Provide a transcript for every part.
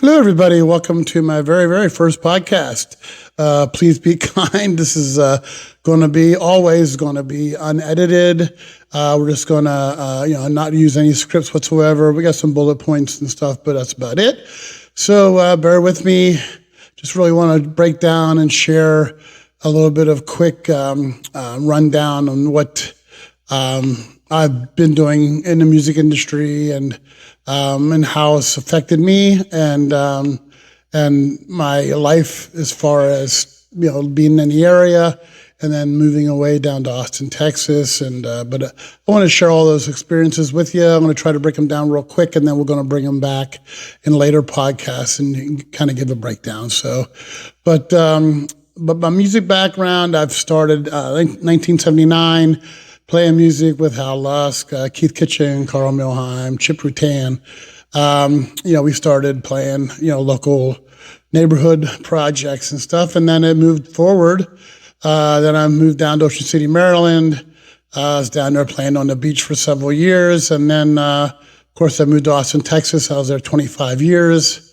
Hello, everybody. Welcome to my very, very first podcast. Please be kind. This is always going to be unedited. We're just going to, not use any scripts whatsoever. We got some bullet points and stuff, but that's about it. So bear with me. Just really want to break down and share a little bit of quick rundown on what I've been doing in the music industry and how it's affected me and my life as far as, being in the area and then moving away down to Austin, Texas. But I want to share all those experiences with you. I'm going to try to break them down real quick, and then we're going to bring them back in later podcasts and kind of give a breakdown. But my music background, I've started 1979, playing music with Hal Lusk, Keith Kitchen, Carl Milheim, Chip Rutan. We started playing, local neighborhood projects and stuff. And then it moved forward. Then I moved down to Ocean City, Maryland. I was down there playing on the beach for several years. And then, of course, I moved to Austin, Texas. I was there 25 years.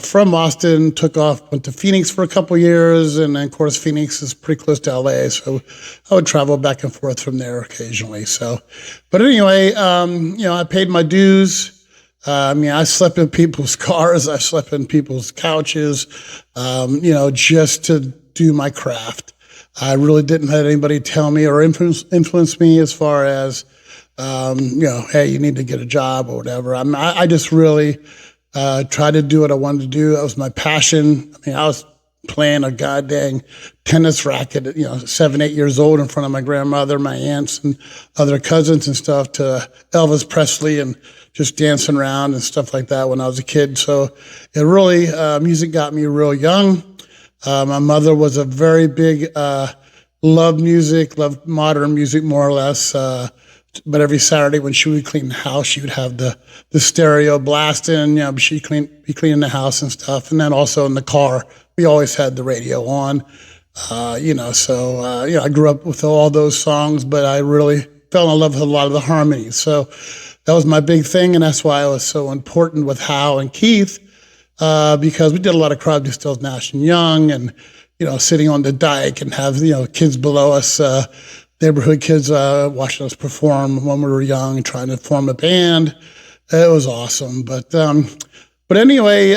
From Austin, took off, went to Phoenix for a couple years, and then, of course, Phoenix is pretty close to LA, so I would travel back and forth from there occasionally. But anyway, I paid my dues. I slept in people's cars, I slept in people's couches, just to do my craft. I really didn't let anybody tell me or influence me as far as, hey, you need to get a job or whatever. I just really tried to do what I wanted to do. That was my passion. I was playing a goddamn tennis racket at, 7, 8 years old in front of my grandmother, my aunts, and other cousins and stuff to Elvis Presley and just dancing around and stuff like that when I was a kid. So it really, music got me real young. My mother was a very big, loved music, loved modern music more or less. But every Saturday when she would clean the house, she would have the stereo blasting, she'd be cleaning the house and stuff. And then also in the car, we always had the radio on, I grew up with all those songs, but I really fell in love with a lot of the harmonies. So that was my big thing. And that's why it was so important with Hal and Keith, because we did a lot of Crosby, Stills, Nash and Young and, sitting on the dike and have, kids below us, neighborhood kids watching us perform when we were young and trying to form a band. It was awesome. But anyway,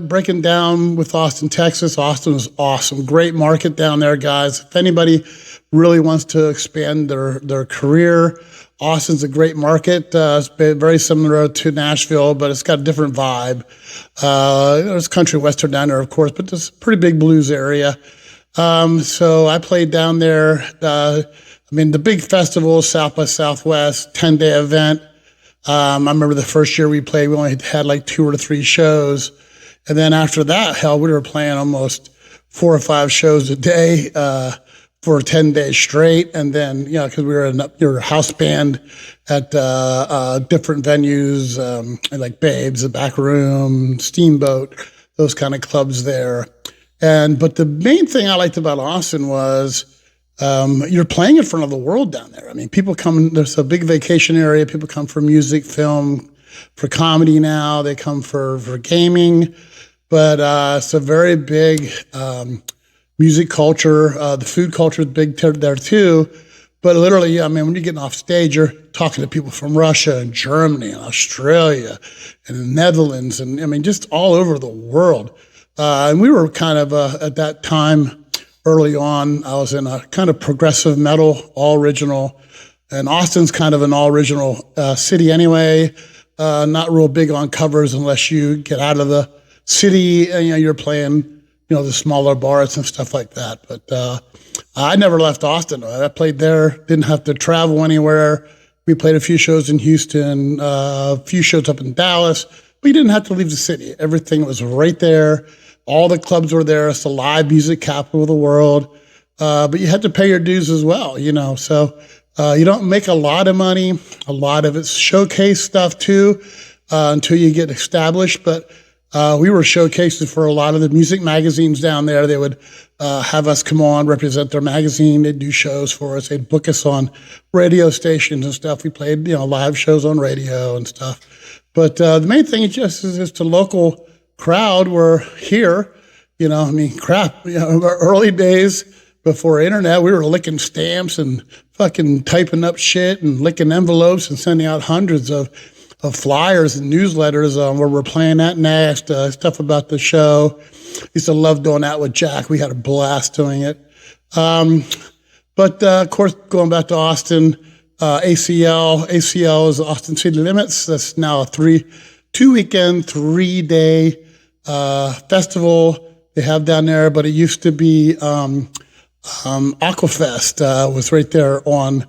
breaking down with Austin, Texas. Austin was awesome. Great market down there, guys. If anybody really wants to expand their career, Austin's a great market. It's been very similar to Nashville, but it's got a different vibe. There's country western down there, of course, but it's a pretty big blues area. So I played down there. The big festival, South by Southwest, 10-day event. I remember the first year we played, we only had like 2 or 3 shows. And then after that, we were playing almost 4 or 5 shows a day, for 10 days straight. And then, because we were a house band at, different venues, like Babes, the Back Room, Steamboat, those kind of clubs there. But the main thing I liked about Austin was you're playing in front of the world down there. People come, there's a big vacation area. People come for music, film, for comedy now. They come for gaming. But it's a very big music culture. The food culture is big there too. But literally, when you're getting off stage, you're talking to people from Russia and Germany and Australia and the Netherlands and just all over the world. And we were kind of, at that time, early on, I was in a kind of progressive metal, all original. And Austin's kind of an all original city anyway. Not real big on covers unless you get out of the city and, you're playing, the smaller bars and stuff like that. But I never left Austin. I played there, didn't have to travel anywhere. We played a few shows in Houston, a few shows up in Dallas, but you didn't have to leave the city. Everything was right there. All the clubs were there. It's the live music capital of the world. But you had to pay your dues as well, So you don't make a lot of money. A lot of it's showcase stuff too, until you get established. But we were showcases for a lot of the music magazines down there. They would have us come on, represent their magazine. They'd do shows for us. They'd book us on radio stations and stuff. We played, live shows on radio and stuff. But the main thing is just to local crowd were here. I mean, crap, our early days before internet, we were licking stamps and fucking typing up shit and licking envelopes and sending out hundreds of flyers and newsletters where we're playing that next, stuff about the show. Used to love doing that with Jack. We had a blast doing it. But of course, going back to Austin, ACL is Austin City Limits. That's now a 2-weekend, 3-day festival they have down there. But it used to be Aquafest was right there on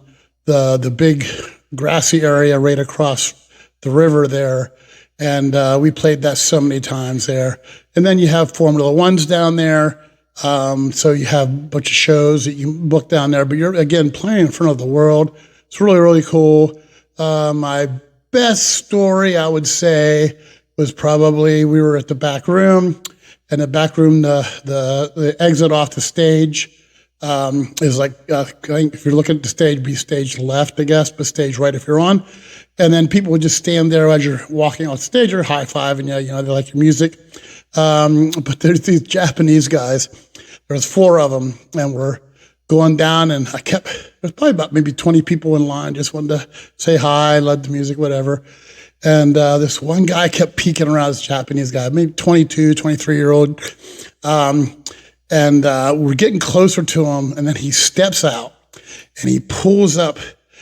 the big grassy area right across the river there. And we played that so many times there. And then you have Formula Ones down there. So you have a bunch of shows that you book down there, but you're, again, playing in front of the world. It's really, really cool. My best story, I would say, was probably we were at the back room. And the back room, the exit off the stage is like, if you're looking at the stage, be stage left, I guess, but stage right if you're on. And then people would just stand there as you're walking off stage or high-fiving you. They like your music. But there's these Japanese guys. There's 4 of them, and we're going down, and there's probably about maybe 20 people in line, just wanted to say hi, loved the music, whatever. And this one guy kept peeking around, this Japanese guy, maybe 22, 23-year-old. And we're getting closer to him, and then he steps out, and he pulls up.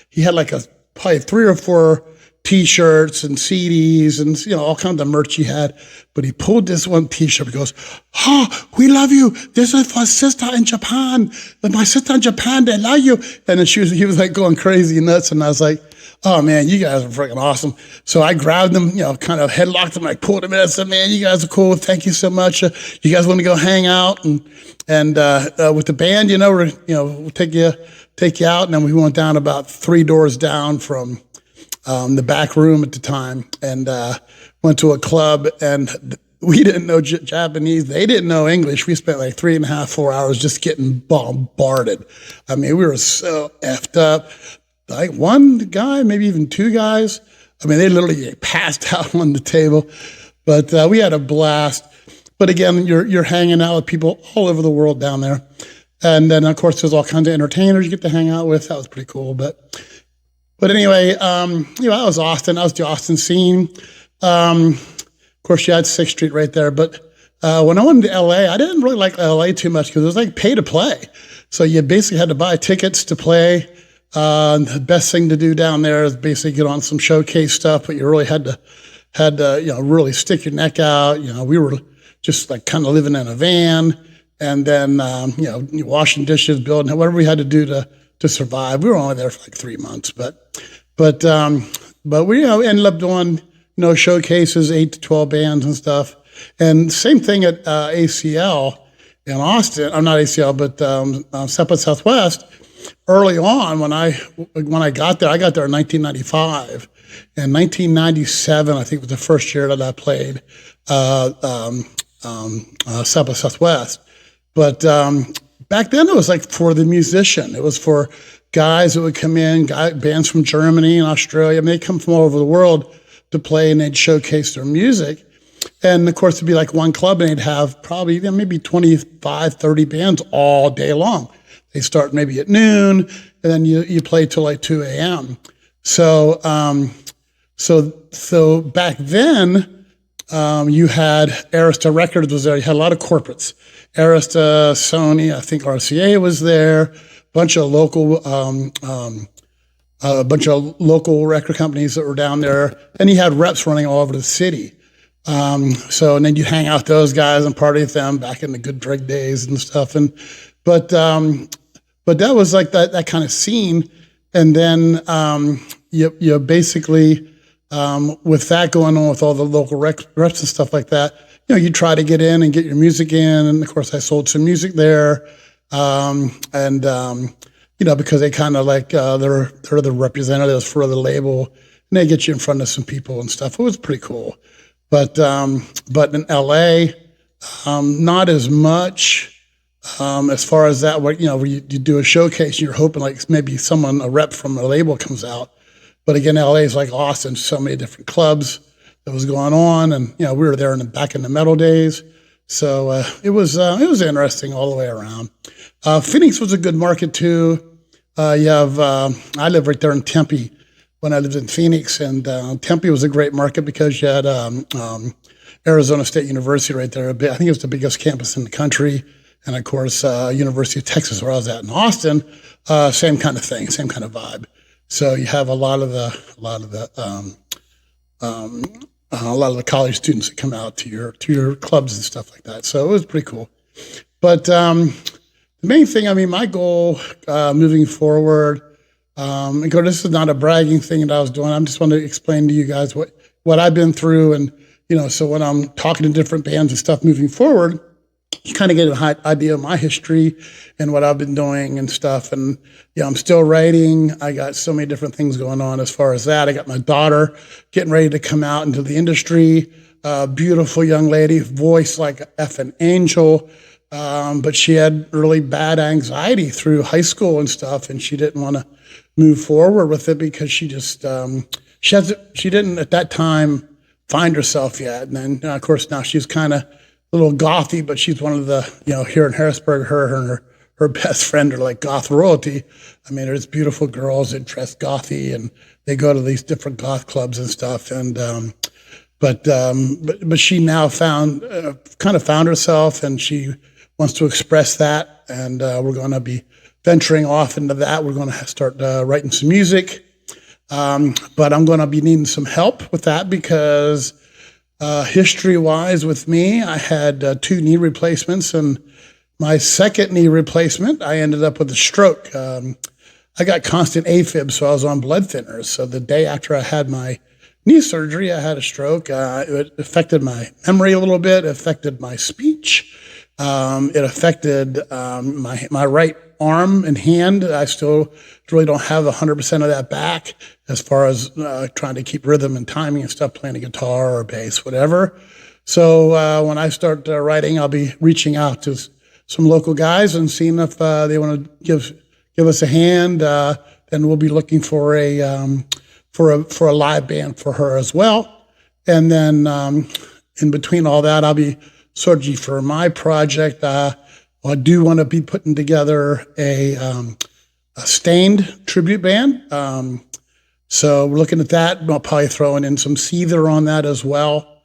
He had like probably 3 or 4 T-shirts and CDs and all kinds of merch he had, but he pulled this one T-shirt. He goes, "Oh, we love you. This is for sister in Japan. My sister in Japan, they love you." And then he was like going crazy nuts, and I was like, "Oh man, you guys are freaking awesome." So I grabbed him, kind of headlocked him, like pulled him in. I said, "Man, you guys are cool. Thank you so much. You guys want to go hang out and with the band, we'll take you out." And then we went down about 3 doors down from the back room at the time, and went to a club, and we didn't know Japanese. They didn't know English. We spent like 3.5, 4 hours just getting bombarded. I mean, we were so effed up. Like one guy, maybe even 2 guys. I mean, they literally passed out on the table, but we had a blast. But again, you're hanging out with people all over the world down there. And then of course there's all kinds of entertainers you get to hang out with. That was pretty cool. But anyway, that was Austin. That was the Austin scene. Of course, you had 6th Street right there. But when I went to LA, I didn't really like LA too much because it was like pay to play. So you basically had to buy tickets to play. The best thing to do down there is basically get on some showcase stuff, but you really had to really stick your neck out. We were just like kind of living in a van, and then washing dishes, building whatever we had to do to survive. We were only there for like 3 months, but we ended up doing showcases, 8 to 12 bands and stuff. And same thing at ACL in Austin. I'm not ACL, but South by Southwest. Early on, when I got there, in 1995. In 1997, I think was the first year that I played South by Southwest. But back then, it was like for the musician. It was for guys that would come in, bands from Germany and Australia. I mean, they'd come from all over the world to play, and they'd showcase their music. And of course, it'd be like one club, and they'd have probably maybe 25, 30 bands all day long. They start maybe at noon, and then you play till like 2 a.m. So back then, you had Arista Records was there. You had a lot of corporates. Arista, Sony, I think RCA was there. A bunch of local record companies that were down there. And you had reps running all over the city. And then you hang out with those guys and party with them back in the good drug days and stuff. But that was like that kind of scene. And then you basically, with that going on with all the local reps and stuff like that, you try to get in and get your music in. And of course, I sold some music there. Because they kind of like, they're the representatives for the label, and they get you in front of some people and stuff. It was pretty cool. But in LA, not as much. As far as that, where you do a showcase, you're hoping like maybe a rep from a label comes out. But again, LA is like Austin, so many different clubs. that was going on. And, we were there back in the metal days. So it was interesting all the way around. Phoenix was a good market too. I live right there in Tempe when I lived in Phoenix, and Tempe was a great market because you had Arizona State University right there. I think it was the biggest campus in the country. And of course, University of Texas, where I was at in Austin, same kind of thing, same kind of vibe. So you have a lot of the college students that come out to your clubs and stuff like that. So it was pretty cool. But the main thing, my goal moving forward, this is not a bragging thing that I was doing. I just want to explain to you guys what I've been through, and so when I'm talking to different bands and stuff moving forward, you kind of get an idea of my history and what I've been doing and stuff. And I'm still writing. I got so many different things going on as far as that. I got my daughter getting ready to come out into the industry. Beautiful young lady, voice like an effing angel. But she had really bad anxiety through high school and stuff, and she didn't want to move forward with it because she just she didn't at that time find herself yet. And then of course now she's kind of a little gothy, but she's one of the here in Harrisburg, her and her best friend are like goth royalty. There's beautiful girls that dress gothy, and they go to these different goth clubs and stuff. And but she now found herself, and she wants to express that, and we're going to be venturing off into that. We're going to start writing some music, but I'm going to be needing some help with that because history-wise with me, I had 2 knee replacements, and my second knee replacement, I ended up with a stroke. I got constant AFib, so I was on blood thinners. So the day after I had my knee surgery, I had a stroke. It affected my memory a little bit, affected my speech. It affected my right arm and hand. I still really don't have 100% of that back as far as trying to keep rhythm and timing and stuff, playing a guitar or bass, whatever. So when I start writing, I'll be reaching out to some local guys and seeing if they want to give us a hand. Then we'll be looking for a live band for her as well. And then in between all that, I'll be searching for my project. I do want to be putting together a Stained tribute band. So we're looking at that. I'll probably throw in some Seether on that as well.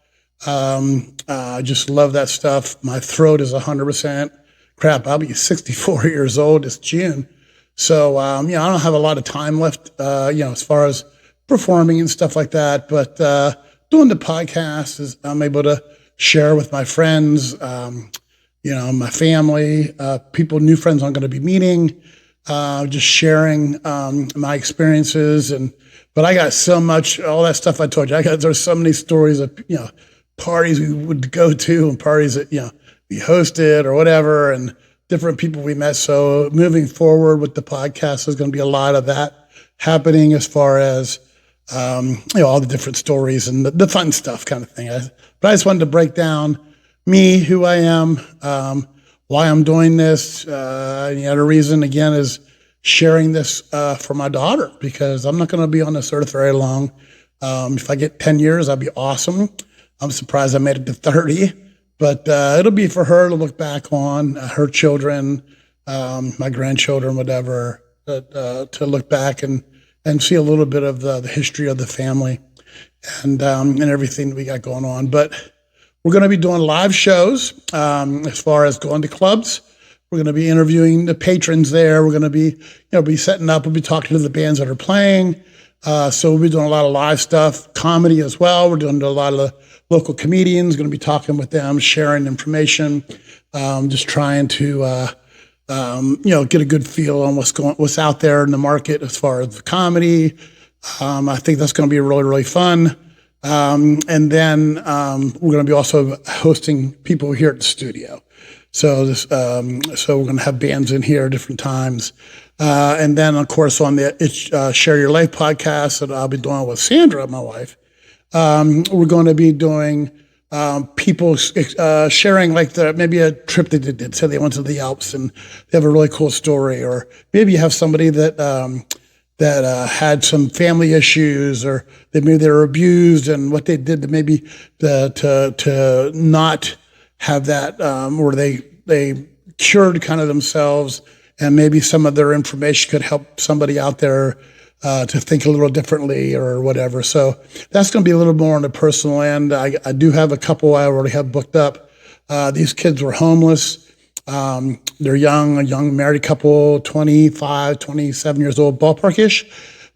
I just love that stuff. My throat is 100%. Crap, I'll be 64 years old this June. So, I don't have a lot of time left, as far as performing and stuff like that. But doing the podcast is I'm able to share with my friends, my family, new friends I'm going to be meeting, just sharing my experiences. But I got so much, all that stuff I told you. There's so many stories of, parties we would go to and parties that, we hosted or whatever, and different people we met. So moving forward with the podcast, there's going to be a lot of that happening as far as, all the different stories and the fun stuff kind of thing. But I just wanted to break down me, who I am, why I'm doing this. The other reason, again, is sharing this for my daughter, because I'm not going to be on this earth very long. If I get 10 years, I'll be awesome. I'm surprised I made it to 30. But it'll be for her to look back on, her children, my grandchildren, whatever, to look back and see a little bit of the history of the family and everything we got going on. But we're going to be doing live shows as far as going to clubs. We're going to be interviewing the patrons there. We're going to be setting up. We'll be talking to the bands that are playing. So we'll be doing a lot of live stuff, comedy as well. We're doing a lot of the local comedians, going to be talking with them, sharing information, just trying to, get a good feel on what's out there in the market as far as the comedy. I think that's going to be really, really fun. And then we're going to be also hosting people here at the studio. So so we're going to have bands in here at different times. And then, of course, on the Share Your Life podcast that I'll be doing with Sandra, my wife, we're going to be doing people sharing maybe a trip that they did. Say they went to the Alps and they have a really cool story, or maybe you have somebody that had some family issues, or maybe they were abused, and what they did to maybe to not have that, or they cured kind of themselves, and maybe some of their information could help somebody out there to think a little differently or whatever. So that's going to be a little more on the personal end. I do have a couple I already have booked up. These kids were homeless. They're young, a young married couple, 25, 27 years old, ballpark-ish.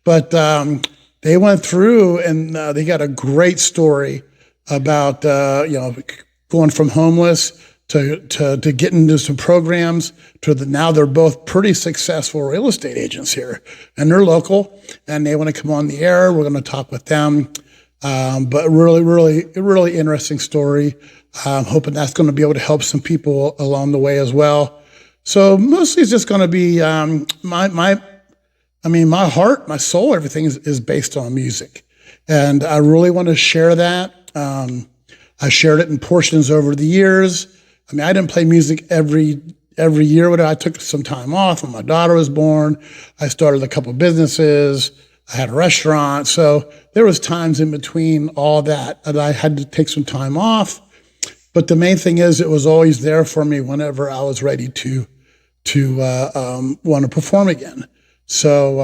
But they went through and they got a great story about, going from homeless to get into some programs now they're both pretty successful real estate agents here, and they're local, and they want to come on the air. We're going to talk with them. But really interesting story. I'm hoping that's going to be able to help some people along the way as well. So mostly it's just going to be my heart, my soul, everything is based on music, and I really want to share that. I shared it in portions over the years. I mean, I didn't play music every year. I took some time off when my daughter was born. I started a couple of businesses. I had a restaurant. So there was times in between all that I had to take some time off. But the main thing is it was always there for me whenever I was ready to want to perform again. So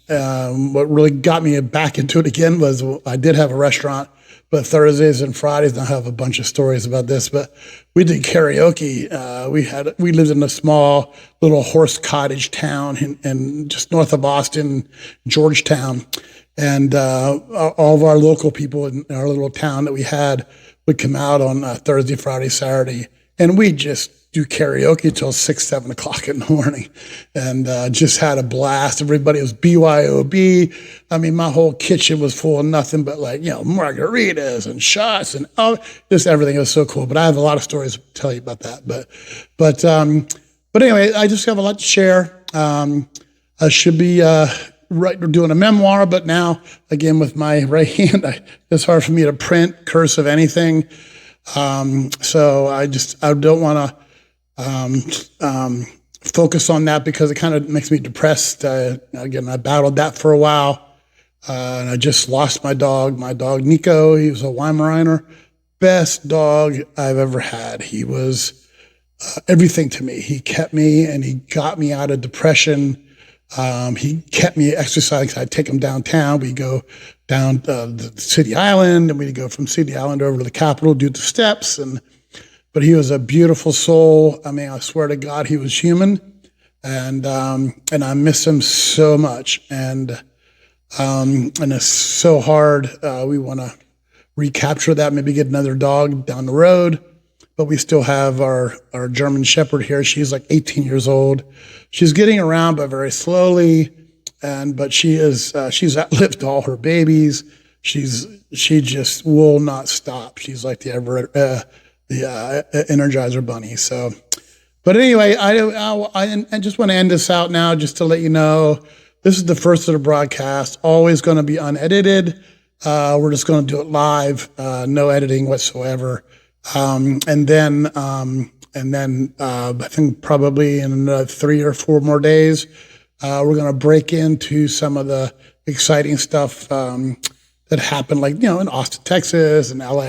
what really got me back into it again was I did have a restaurant, but Thursdays and Fridays, and I have a bunch of stories about this, but we did karaoke. We lived in a small little horse cottage town in just north of Boston, Georgetown. And all of our local people in our little town that we had would come out on Thursday, Friday, Saturday, and we just do karaoke till 6, 7 o'clock in the morning, and just had a blast. Everybody was BYOB. I mean, my whole kitchen was full of nothing but margaritas and shots and just everything. It was so cool. But I have a lot of stories to tell you about that. But anyway, I just have a lot to share. I should be doing a memoir, but now again with my right hand, it's hard for me to print cursive anything. So I don't want to focus on that because it kind of makes me depressed. Again, I battled that for a while, and I just lost my dog Nico. He was a Weimaraner, best dog I've ever had. He was everything to me. He kept me, and he got me out of depression. He kept me exercising. I'd take him downtown. We go down the City Island, and we'd go from City Island over to the Capitol, do the steps. But he was a beautiful soul. I mean, I swear to God, he was human, and I miss him so much. And it's so hard. We want to recapture that, maybe get another dog down the road. But we still have our German Shepherd here. She's like 18 years old. She's getting around, but very slowly. But she's outlived all her babies. She just will not stop. She's like the Energizer Bunny. So, but anyway, I just want to end this out now, just to let you know, this is the first of the broadcast. Always going to be unedited. We're just going to do it live, no editing whatsoever. And then I think probably in 3 or 4 more days, we're going to break into some of the exciting stuff that happened, like, in Austin, Texas, and LA,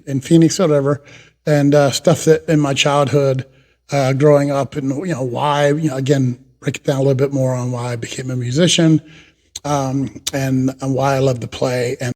and Phoenix, or whatever, and stuff that in my childhood, growing up, and why, again, break it down a little bit more on why I became a musician, and why I love to play. And